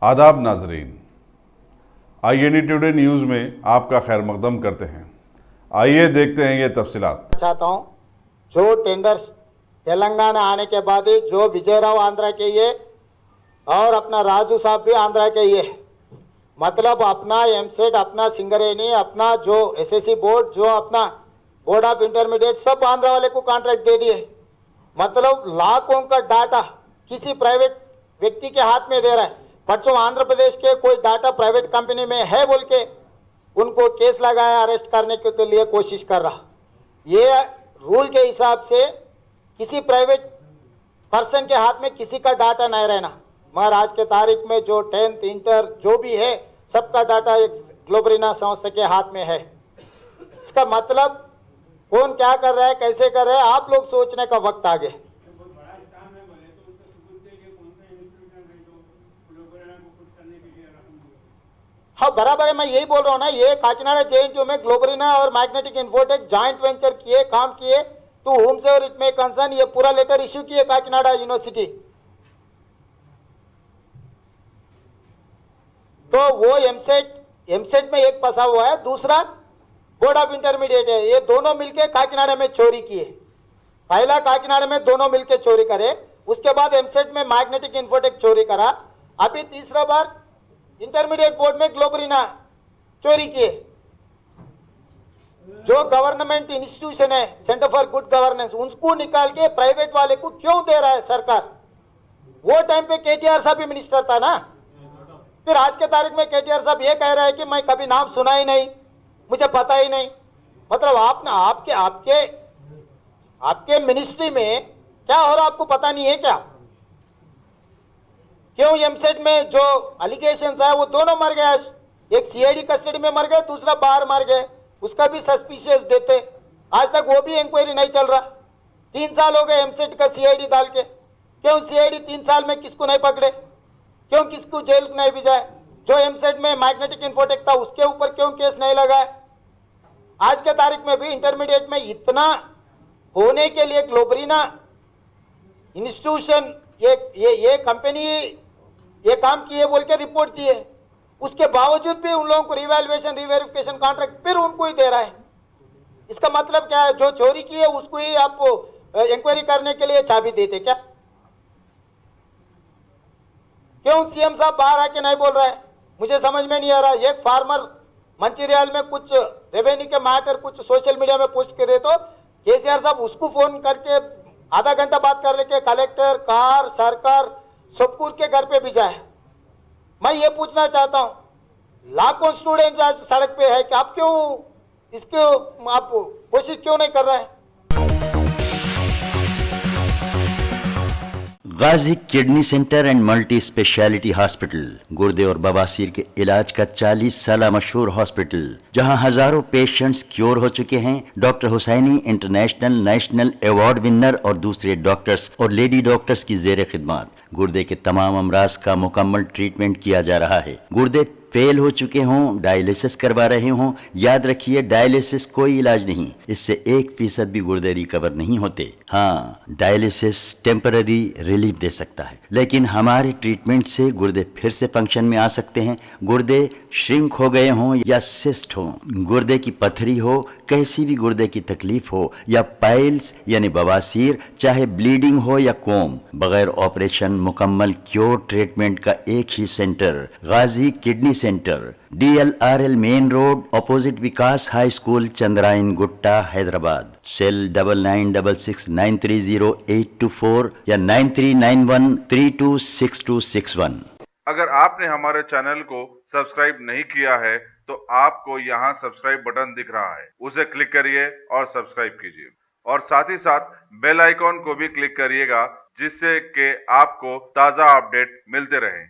आदाब नाजरीन, INE today news में आपका खैर मकदम करते हैं। आइए देखते हैं ये तफसीलात। चाहता हूँ जो टेंडर्स तेलंगाना आने के बाद ही जो विजयराव आंध्रा के ये और अपना राजू साहब भी आंध्रा के ये, मतलब अपना एमसेट, अपना सिंगरेनी, अपना जो SSC बोर्ड, जो अपना बोर्ड ऑफ इंटरमीडिएट, सब आंध्रा वाले को कॉन्ट्रैक्ट दे दिए। मतलब लाखों का डाटा किसी प्राइवेट व्यक्ति के हाथ में दे रहा है। पर जो आंध्र प्रदेश के कोई डाटा प्राइवेट कंपनी में है बोल के उनको केस लगाया, अरेस्ट करने के लिए कोशिश कर रहा। ये रूल के हिसाब से किसी प्राइवेट पर्सन के हाथ में किसी का डाटा नहीं रहना, मगर आज के तारीख में जो 10th इंटर जो भी है सबका डाटा एक ग्लोबरीना संस्था के हाथ में है। इसका मतलब कौन क्या कर रहा है, कैसे कर रहा है, आप लोग सोचने का वक्त आ गया। हाँ बराबर है, मैं यही बोल रहा हूँ ना। ये काकीनाडा JNTU में ग्लोबरीना और मैग्नेटिक इन्फोटेक जॉइंट वेंचर किए, काम किए, टू होम से और इट में कंसर्न ये पूरा लेटर इश्यू किए काकीनाडा यूनिवर्सिटी। तो वो एमसेट में एक फंसा हुआ है, दूसरा बोर्ड ऑफ इंटरमीडिएट है। ये दोनों मिलके काकीनाडा में चोरी किए। पहला काकीनाडा में दोनों मिलके चोरी करे, उसके बाद एमसेट में मैग्नेटिक इन्फोटेक चोरी करा, अभी तीसरा बार इंटरमीडिएट बोर्ड में ग्लोबरीना चोरी किए। जो गवर्नमेंट इंस्टीट्यूशन है सेंटर फॉर गुड गवर्नेंस, उसको निकाल के प्राइवेट वाले को क्यों दे रहा है सरकार? वो टाइम पे KTR साहब भी मिनिस्टर था ना। फिर आज के तारीख में KTR साहब ये कह रहा है कि मैं कभी नाम सुना ही नहीं, मुझे पता ही नहीं। मतलब आपने आपके मिनिस्ट्री में क्या हो रहा आपको पता नहीं है क्या? क्यों एमसेट में जो अलिगेशंस है वो दोनों मर गए। एक CID कस्टडी में मर गए, दूसरा बाहर मर गए, उसका भी सस्पिशियस डेथ है। आज तक वो भी इंक्वायरी नहीं चल रहा। 3 साल हो गए एमसेट का CID डाल के। क्यों CID 3 साल में किसको नहीं पकड़े? क्यों किसको जेल नहीं भिजाए? जो एमसेट में मैग्नेटिक इन्फोटेक था उसके ऊपर क्यों केस नहीं लगाए? आज के तारीख में भी इंटरमीडिएट में इतना होने के लिए ग्लोबरीना इंस्टीट्यूशन ये कंपनी ये काम किए बोल के रिपोर्ट दिए, उसके बावजूद भी उन लोगों को रिवैल्यूएशन रिवेरिफिकेशन कॉन्ट्रैक्ट फिर उनको ही दे रहा है। इसका मतलब क्या है? जो चोरी की है उसको ही आप इंक्वायरी करने के लिए चाबी देते क्या? क्यों CM साहब बाहर आके नहीं बोल रहा है? मुझे समझ में नहीं आ रहा। एक फार्मर मंचिरियल में कुछ रेवेन्यू के मैटर कुछ सोशल मीडिया में पोस्ट कर रहे, तो KCR साहब उसको फोन करके आधा घंटा बात कर लेके कलेक्टर, कार, सरकार सबको के घर पे भिजा है। मैं ये पूछना चाहता हूं, लाखों स्टूडेंट्स आज सड़क पे है कि आप क्यों इसको आप कोशिश क्यों नहीं कर रहे हैं? Ghazi kidney centre and multi speciality hospital, गुर्दे और बवासीर के इलाज का 40 साल मशहूर हॉस्पिटल, जहां हजारों पेशेंट्स क्योर हो चुके हैं। Doctor Husaini international national award winner और दूसरे डॉक्टर्स और लेडी डॉक्टर्स की जेर खिदमत गुर्दे के तमाम अमराज का मुकम्मल ट्रीटमेंट किया जा रहा है। गुर्दे फेल हो चुके हों, डायलिसिस करवा रहे हों, याद रखिए डायलिसिस कोई इलाज नहीं, इससे 1% भी गुर्दे रिकवर नहीं होते। हाँ, डायलिसिस टेम्पररी रिलीफ दे सकता है, लेकिन हमारे ट्रीटमेंट से गुर्दे फिर से फंक्शन में आ सकते हैं। गुर्दे श्रिंक हो गए हों या सिस्ट हो, गुर्दे की पथरी हो, कैसी भी गुर्दे की तकलीफ हो, या पाइल्स यानी बवासीर, चाहे ब्लीडिंग हो या कोम, बगैर ऑपरेशन मुकम्मल क्योर ट्रीटमेंट का एक ही centre, Ghazi kidney centre, DLRL main road, opposite Vikas high school, Chandrayan Gutta, Hyderabad. Cell 9966930824 या 9391326261। अगर आपने हमारे चैनल को सब्सक्राइब नहीं किया है तो आपको यहाँ सब्सक्राइब बटन दिख रहा है, उसे क्लिक करिए और सब्सक्राइब कीजिए, और साथ ही साथ बेल आइकॉन को भी क्लिक करिएगा, जिससे कि आपको ताज़ा अपडेट मिलते रहें।